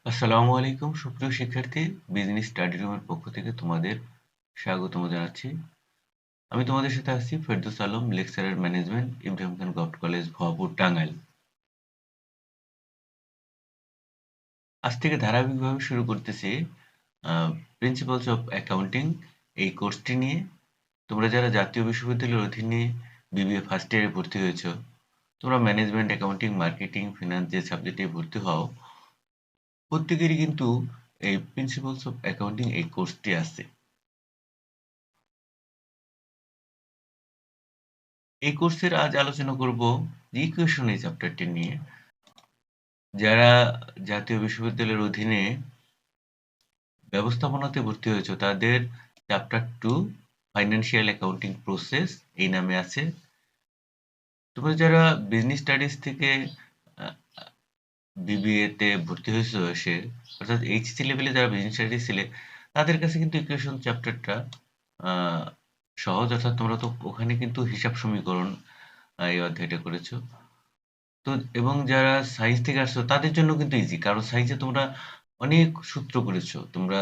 আসসালামু আলাইকুম সুপ্রিয় শিক্ষার্থী, বিজনেস স্টাডি রুমের পক্ষ থেকে তোমাদের স্বাগতম জানাচ্ছি। আমি তোমাদের সাথে আছি ফেরদৌস আলম, লেকচারার ম্যানেজমেন্ট, ইব্রাহিম খান গভর্নমেন্ট কলেজ, ভবাপুর, টাঙ্গাইল। আজ থেকে ধারাবাহিকভাবে শুরু করতেছি প্রিন্সিপালস অফ অ্যাকাউন্টিং এই কোর্সটি নিয়ে। তোমরা যারা জাতীয় বিশ্ববিদ্যালয়ের অধীনে বিবিএ ফার্স্ট ইয়ারে ভর্তি হয়েছ, তোমরা ম্যানেজমেন্ট, অ্যাকাউন্টিং, মার্কেটিং, ফিনান্স যে সাবজেক্টে ভর্তি হও, প্রত্যেকেরই কিন্তু এই প্রিন্সিপালস অফ অ্যাকাউন্টিং এই কোর্সটি আছে। এই কোর্সের আজ আলোচনা করব ইকুয়েশন এই চ্যাপ্টারটি নিয়ে। যারা জাতীয় বিশ্ববিদ্যালয়ের অধীনে ব্যবস্থাপনাতে ভর্তি হয়েছে তাদের চ্যাপ্টার 2 ফাইন্যান্সিয়াল অ্যাকাউন্টিং প্রসেস এই নামে আছে। তোমরা যারা বিজনেস স্টাডিজ থেকে বিবিএ তে ভর্তি হয়েছে এসে, অর্থাৎ এইচএসসি লেভেলে যারা বিজনেস স্টাডিজ ছিলে, তাদের কাছে কিন্তু ইকুয়েশন চ্যাপ্টারটা সহজ, অর্থাৎ তোমরা তো ওখানে কিন্তু হিসাব সমীকরণ এই অধ্যায়টা করেছো। তো এবং যারা সায়েন্স থেকে আসছো তাদের জন্য কিন্তু ইজি, কারণ সায়েন্সে তোমরা অনেক সূত্র করেছো, তোমরা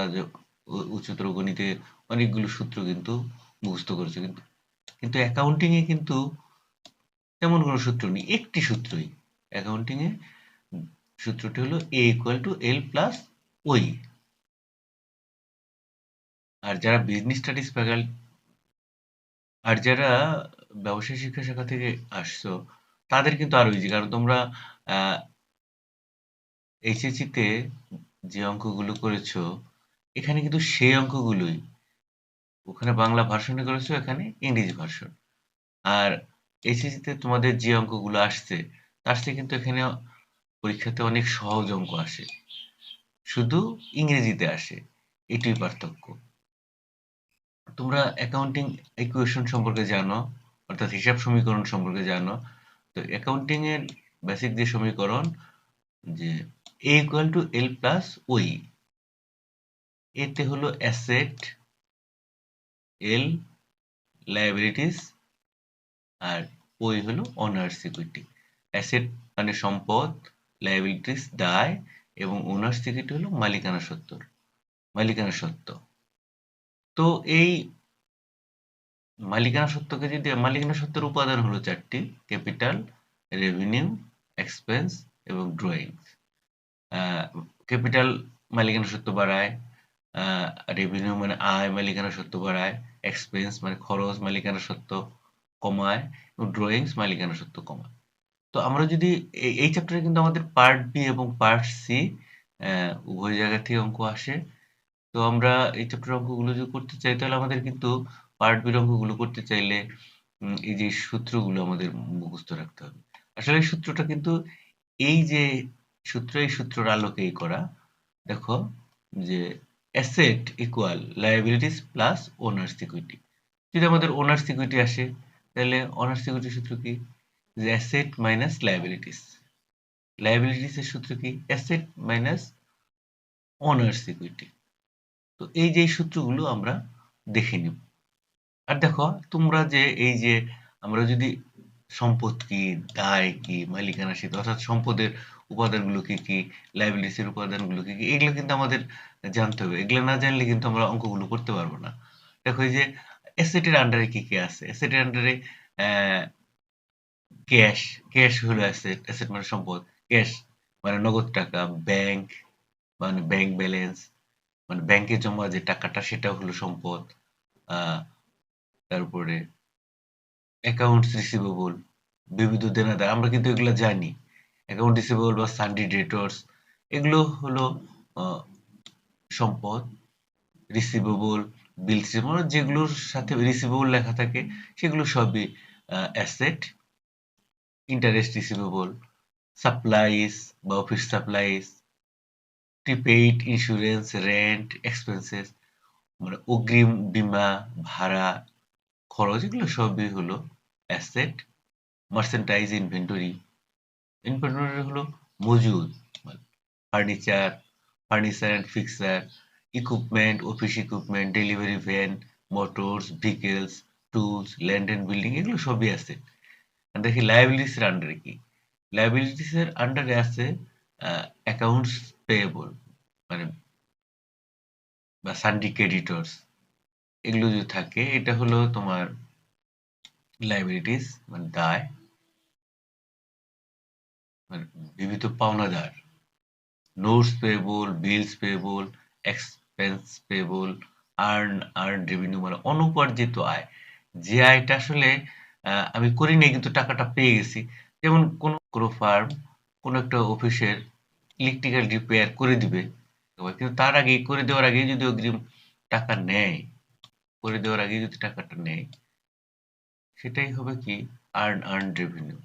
উচ্চতর গণিতে অনেকগুলো সূত্র কিন্তু মুখস্থ করেছো, কিন্তু কিন্তু অ্যাকাউন্টিং এ কিন্তু তেমন কোনো সূত্র নেই, একটি সূত্রই অ্যাকাউন্টিং এ। সূত্রটি হলো এ ইকুয়াল টু এল প্লাস ওই। আর যারা বিজনেস স্টাডিজ ফ্যাকাল্টি, আর যারা ব্যবসায় শিক্ষা শাখা থেকে আসছো তাদের কিন্তু আরো ইজি, কারণ তোমরা এইচএসসি তে যে অঙ্কগুলো করেছো এখানে কিন্তু সেই অঙ্কগুলোই, ওখানে বাংলা ভার্সনে করেছো, এখানে ইংরেজি ভার্সন। আর এইচএসসি তে তোমাদের যে অঙ্কগুলো আসছে তার থেকে কিন্তু এখানে পরীক্ষাতে অনেক সহজ অঙ্ক আসে, শুধু ইংরেজিতে আসে, এটুই পার্থক্য। তোমরা অ্যাকাউন্টিং ইকুয়েশন সম্পর্কে জানো, অর্থাৎ হিসাব সমীকরণ সম্পর্কে জানো। তো অ্যাকাউন্টিং এর বেসিক যে সমীকরণ, যে এ ইকুয়াল টু এল প্লাস ওই, এতে হলো অ্যাসেট, এল লায়াবিলিটিস, আর ওই হলো ওনার্স ইকুইটি। অ্যাসেট মানে সম্পদ, লায়াবিলিটিস দায়, এবং ওনার্স ইকুইটি হলো মালিকানা সত্ত্ব। তো এই মালিকানা সত্ত্বের উপাদান হলো চারটি: ক্যাপিটাল, রেভিনিউ, এক্সপেন্স এবং ড্রয়িংস। ক্যাপিটাল মালিকানা সত্ত্ব বাড়ায়, রেভিনিউ মানে আয় মালিকানা সত্ত্ব বাড়ায়, এক্সপেন্স মানে খরচ মালিকানা সত্ত্ব কমায়, এবং ড্রয়িংস মালিকানা সত্ত্ব কমায়। তো আমরা যদি এই চ্যাপ্টারে কিন্তু আমাদের পার্ট বি এবং পার্ট সি উভয় জায়গা থেকে অঙ্ক আসে। তো আমরা এই চ্যাপ্টার অঙ্কগুলো যদি করতে চাই তাহলে আমাদের কিন্তু পার্ট বির অঙ্কগুলো করতে চাইলে এই যে সূত্রগুলো আমাদের মুখস্থ রাখতে হবে। আসলে এই সূত্রটা কিন্তু এই যে এই সূত্রের আলোকেই করা। দেখো যে asset equal liabilities plus owners equity. যদি আমাদের ওনার্স ইকুইটি আসে তাহলে ওনার্স ইকুইটির সূত্র কি? যে অ্যাসেট মাইনাস লায়াবিলিটিস। লায়াবিলিটিস এর সূত্র কি? Asset minus owners equity. তো এই যে সূত্রগুলো আমরা দেখে নিব। আর দেখো তোমরা যে এই যে আমরা যদি সম্পদ কি, দায় কি, মালিকানা স্বীকৃতি, অর্থাৎ সম্পদের উপাদানগুলো কি কি, লায়াবিলিটিস এর উপাদানগুলো কি কি, এগুলো কিন্তু আমাদের জানতে হবে। এগুলো না জানলে কিন্তু আমরা অঙ্কগুলো করতে পারবো না। দেখো এই যে অ্যাসেটের আন্ডারে কি কি আছে? অ্যাসেটের আন্ডারে ক্যাশ, ক্যাশ হলো অ্যাসেট, অ্যাসেট মানে সম্পদ। ক্যাশ মানে নগদ টাকা, ব্যাংক মানে ব্যাংক ব্যালেন্স, মানে ব্যাংকে জমা যে টাকাটা সেটা হলো সম্পদ। তারপরে অ্যাকাউন্টস রিসিভেবল, বিবিধ দেনাদার, আমরা কিন্তু এগুলো জানি। অ্যাকাউন্ট রিসিভেবল বা সান্ডি ডেটর্স, এগুলো হলো সম্পদ। রিসিভেবল, বিল রিসিভেবল, যেগুলোর সাথে রিসিভেবল লেখা থাকে সেগুলো সবই অ্যাসেট। ইন্টারেস্ট রিসিভেবল, সাপ্লাইস বা office supplies, prepaid, insurance, rent, expenses মানে অগ্রিম, বীমা, ভাড়া, খরচ, এগুলো সবই হলো অ্যাসেট। মার্চেন্টাইজ, ইনভেন্টরি হলো মজুদ, furniture, furniture and fixer, equipment, office equipment, delivery van, motors, vehicles, tools, land and building, এগুলো সবই আছে। আর দেখি লায়াবিলিটিস এর আন্ডারে কি? লায়াবিলিটিস এর আন্ডারে আছে অ্যাকাউন্টস পেয়েবল, মানে বা সানডি ক্রেডিটর্স এগুলো যদি থাকে, এটা হলো তোমার লাইবিলিটিস মানে দায়, মানে বিবিধ পাওনাদার, notes payable, bills payable, expense payable, earn revenue মানে অনুপার্জিত আয়। যে আয়টা আসলে আমি করি নাই কিন্তু টাকাটা পেয়ে গেছি। যেমন কোনো ফার্ম কোনো একটা অফিসের ইলেকট্রিক্যাল রিপেয়ার করে দিবে, কিন্তু তার আগে করে দেওয়ার আগেই যদি অগ্রিম টাকা নেয়, করে দেওয়ার আগেই যদি টাকাটা নেয়, সেটাই হবে কি আর্ন রেভিনিউ।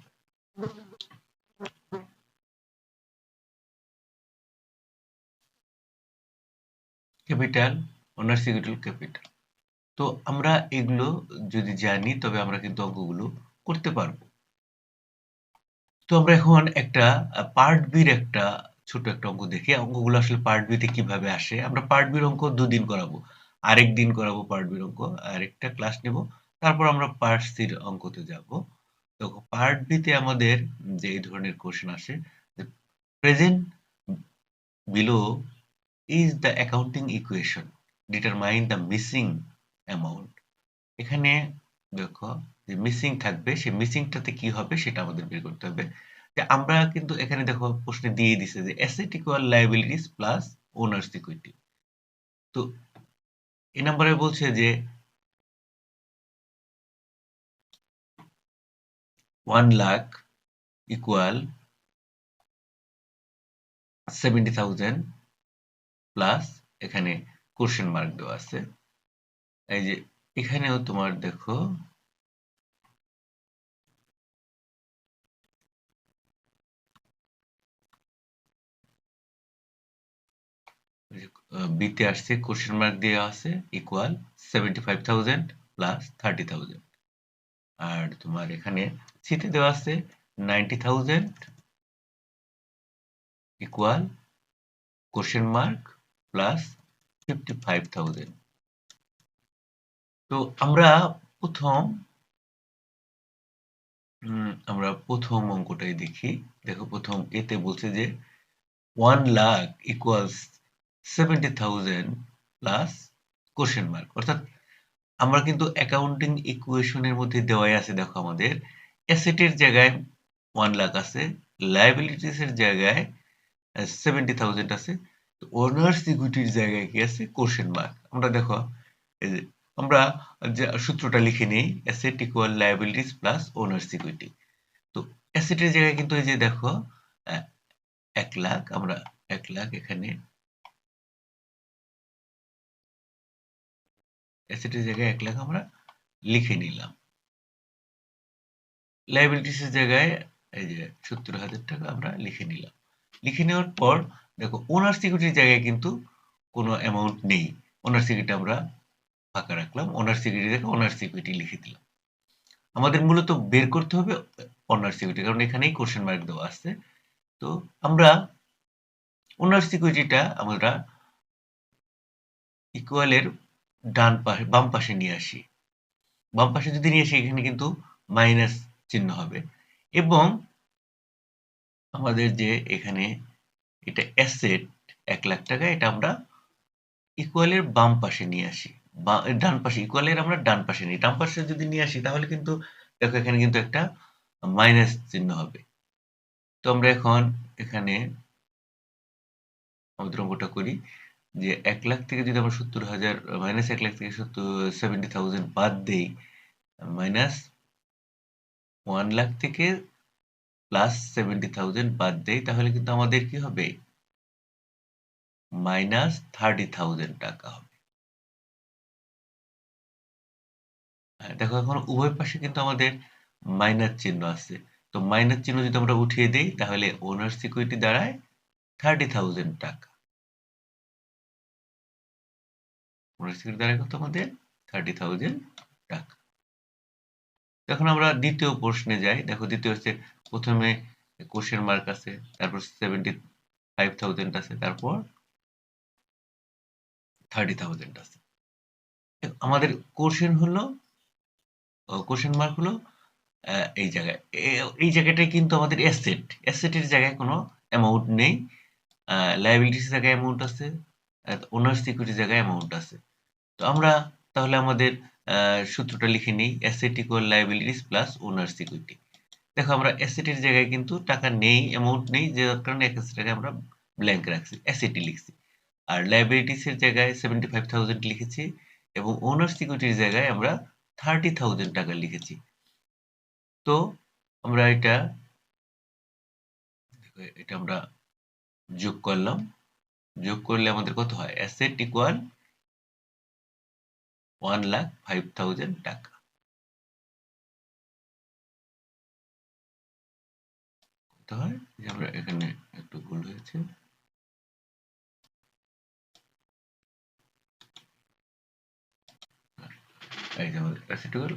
ক্যাপিটাল, ওনার সিকিউরিটি ক্যাপিটাল। তো আমরা এগুলো যদি জানি তবে আমরা কিন্তু অঙ্কগুলো করতে পারবো। তো আমরা এখন একটা পার্ট বির একটা ছোট একটা অঙ্ক দেখি। অঙ্কগুলো আসলে পার্ট বিতে কিভাবে আসে। আমরা পার্ট বির অঙ্ক দুদিন করাবো। আরেক দিন করাবো পার্ট বির অঙ্ক, আরেকটা ক্লাস নেব। তারপর আমরা পার্ট সির অঙ্কতে যাব। তো পার্ট বিতে আমাদের যে এই ধরনের কোশ্চেন আসে, present below is the accounting equation determine the missing amount। এখানে দেখো যে মিসিং থাকবে, সেই মিসিংটাতে কি হবে সেটা আমাদের বের করতে হবে। যে আমরা কিন্তু এখানে দেখো প্রশ্নে দিয়ে দিছে যে asset equal liabilities plus owners equity. তো এই নম্বরে বলছে যে 1 লাখ ইকুয়াল 70,000 প্লাস এখানে কোশ্চেন মার্ক দেওয়া আছে। এই যে এখানেও তোমার দেখো বিতে আসছে কোশ্চেন মার্ক দেওয়া আছে ইকুয়াল 75,000 প্লাস 30,000। আর তোমার এখানে সিতে দেওয়া আছে 90,000 ইকুয়াল কোশ্চেন মার্ক প্লাস 55,000। তো আমরা প্রথম অঙ্কটাই দেখি। দেখো প্রথম এতে বলছে যে 1 lakh equals 70,000 plus question mark, অর্থাৎ আমরা কিন্তু অ্যাকাউন্টিং ইকুয়েশনের মধ্যে দেওয়াই আছে। দেখো আমাদের অ্যাসেটের জায়গায় 1 লাখ আছে, লায়াবিলিটিস এর জায়গায় 70,000 আছে, ওনার্স ইকুইটির জায়গায় কি আছে কোশ্চেন মার্ক। আমরা দেখো এই যে আমরা যে সূত্রটা লিখে নিই, asset equal liabilities plus owners equity. তো অ্যাসেটের জায়গায় কিন্তু এই যে দেখো 1 লাখ, আমরা 1 লাখ এখানে অ্যাসেটের জায়গায় 1 লাখ আমরা লিখে নিলাম। লায়াবিলিটিস এর জায়গায় এই যে 70,000 টাকা আমরা লিখে নিলাম। লিখে নেওয়ার পর দেখো ওনার্স ইকুইটির জায়গায় কিন্তু কোনো অ্যামাউন্ট নেই। ওনার্স ইকুইটি আমরা ফাঁকা রাখলাম। ওনার্স ইকুইটি দেখে ওনার্স ইকুইটি লিখে দিলাম। আমাদের মূলত বের করতে হবে ওনার্স ইকুইটি, কারণ এখানেই কোশ্চেন মার্ক দেওয়া আছে। তো আমরা ওনার্স ইকুইটিটা আমরা ইকুয়ালের বাম পাশে নিয়ে আসি। বাম পাশে যদি নিয়ে আসি এখানে কিন্তু মাইনাস চিহ্ন হবে, এবং আমাদের যে এখানে এটা অ্যাসেট 1 লাখ টাকা, এটা আমরা ইকুয়ালের বাম পাশে নিয়ে আসি। ডান পাশে ইকুয়ালের আমরা ডান পাশে নিই। ডান পাশে যদি নিয়ে আসি তাহলে কিন্তু দেখো এখানে কিন্তু একটা মাইনাস চিহ্ন হবে। তো আমরা এখন এখানে আমাদের অঙ্কটা করি যে 1 লাখ থেকে যদি আমরা 70,000 মাইনাস 1 লাখ থেকে 70,000 বাদ দেই, মাইনাস 1 লাখ থেকে প্লাস 70,000 বাদ দেই, তাহলে কিন্তু আমাদের কি হবে মাইনাস 30,000 টাকা হবে। দেখো এখন উভয় পাশে কিন্তু আমাদের মাইনাস চিহ্ন আছে। তো মাইনাস চিহ্ন যদি আমরা উঠিয়ে দেই তাহলে ওনার্স ইকুইটি দাঁড়ায় 30,000 টাকা। ওনার্স ইকুইটি দাঁড়ায় কত আমাদের 30,000 টাকা। এখন আমরা দ্বিতীয় প্রশ্নে যাই। দেখো দ্বিতীয় হচ্ছে প্রথমে কোশ্চেন মার্ক আছে, তারপর 75,000 আছে, তারপর 30,000 আছে। আমাদের কোশ্চেন হলো কোশ্চেন মার্ক হলো এই জায়গায়, এই জায়গাটায় কিন্তু আমাদের অ্যাসেটের জায়গায় কোনো অ্যামাউন্ট নেই। লায়াবিলিটিস জায়গায় অ্যামাউন্ট আছে, ওনার্স ইকুইটি জায়গায় অ্যামাউন্ট আছে। তো আমরা তাহলে আমাদের সূত্রটা লিখে নিই, asset equal liabilities plus owners equity. দেখো আমরা অ্যাসেটের জায়গায় কিন্তু টাকা নেই, অ্যামাউন্ট নেই, যে কারণে অ্যাসেটটাকে আমরা ব্ল্যাঙ্ক রাখছি, অ্যাসেটই লিখছি। আর লায়াবিলিটিস এর জায়গায় 75,000 লিখেছি এবং ওনার্স ইকুইটির জায়গায় আমরা 30,000 টাকা লিখেছি। তো আমরা এটা আমরা যোগ করলাম, যোগ করলে আমাদের কত হয়? অ্যাসেট ইকুয়াল 1,05,000 টাকা। কত হয়? যে আমরা এখানে একটু ভুল হয়েছে, এই যে আমাদের অ্যাসেট ইকুয়াল,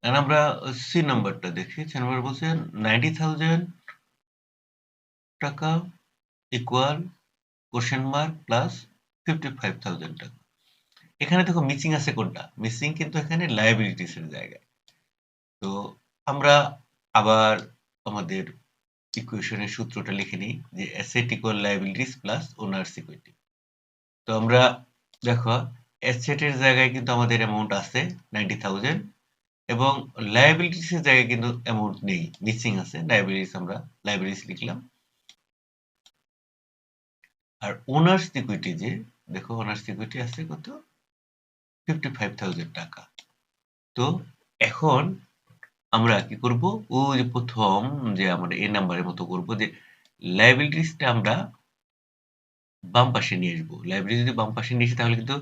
আর আমরা সি নাম্বারটা দেখি। সি নাম্বার বলছে 90,000 টাকা ইকুয়াল কোশ্চেন মার্ক প্লাস 55,000 টাকা। এখানে দেখো মিসিং আছে কোনটা? মিসিং কিন্তু এখানে লায়াবিলিটিস এর জায়গায়। তো আমরা আবার আমাদের ইকুয়েশনের সূত্রটা লিখে নিই, যে asset equal liabilities plus owners equity. তো আমরা দেখো অ্যাসেটের জায়গায় কিন্তু আমাদের অ্যামাউন্ট আছে 90,000 এবং লায়াবিলিটিস এর জায়গায় কিন্তু অ্যামাউন্ট নেই, মিসিং আছে। লায়াবিলিটিস আমরা লায়াবিলিটিস লিখলাম। আর ওনার্স ইকুইটি, যে দেখো ওনার্স ইকুইটি আছে কত? 55,000 টাকা। তো এখন আমরা কি করব? ওই যে প্রথম যে আমরা এ নাম্বারের মতো করব, যে লায়াবিলিটিসটা আমরা বাম পাশে নিয়ে আসবো। লায়াবিলিটি যদি বাম পাশে নিয়ে আসি তাহলে কিন্তু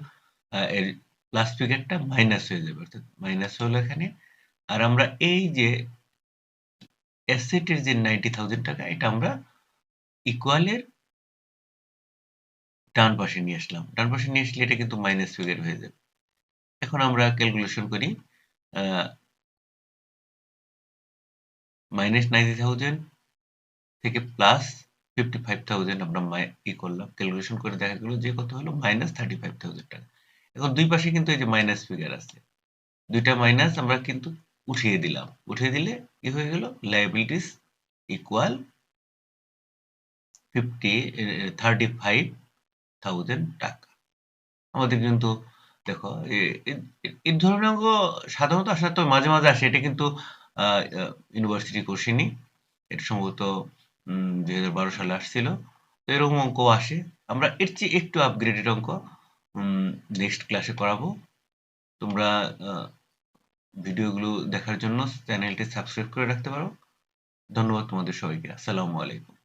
এর প্লাস ফিগারটা মাইনাস হয়ে যাবে, অর্থাৎ মাইনাস হলো এখানে। আর আমরা এই যে অ্যাসেটের যে 90,000 টাকা, এটা আমরা ইকুয়ালের ডান পাশে নিয়ে আসলাম। ডান পাশে নিয়ে আসলে এটা কিন্তু মাইনাস ফিগার হয়ে যাবে। এখন আমরা ক্যালকুলেশন করি, মাইনাস 90,000 থেকে প্লাস 55,000 আমরা করলাম, ক্যালকুলেশন করে দেখা গেল যে কত হলো? মাইনাস 35,000 টাকা। এখন দুই পাশে কিন্তু এই যে মাইনাস ফিগার আছে, দুইটা মাইনাস আমরা কিন্তু উঠিয়ে দিলাম। উঠিয়ে দিলে কি হয়ে গেল? লায়াবিলিটিস ইকুয়াল 35,000 টাকা। আমাদের কিন্তু দেখো এই ধরনের অঙ্ক সাধারণত আসলে তো মাঝে মাঝে আসে, এটা কিন্তু ইউনিভার্সিটি কোশ্চেনই, এটা সম্ভবত 2012 সালে আসছিল। তো এরকম অঙ্ক আসে। আমরা এর চেয়ে একটু আপগ্রেডেড অঙ্ক নেক্সট ক্লাসে করাবো। তোমরা ভিডিওগুলো দেখার জন্য চ্যানেলটি সাবস্ক্রাইব করে রাখতে পারো। ধন্যবাদ তোমাদের সবাইকে। আসসালামু আলাইকুম।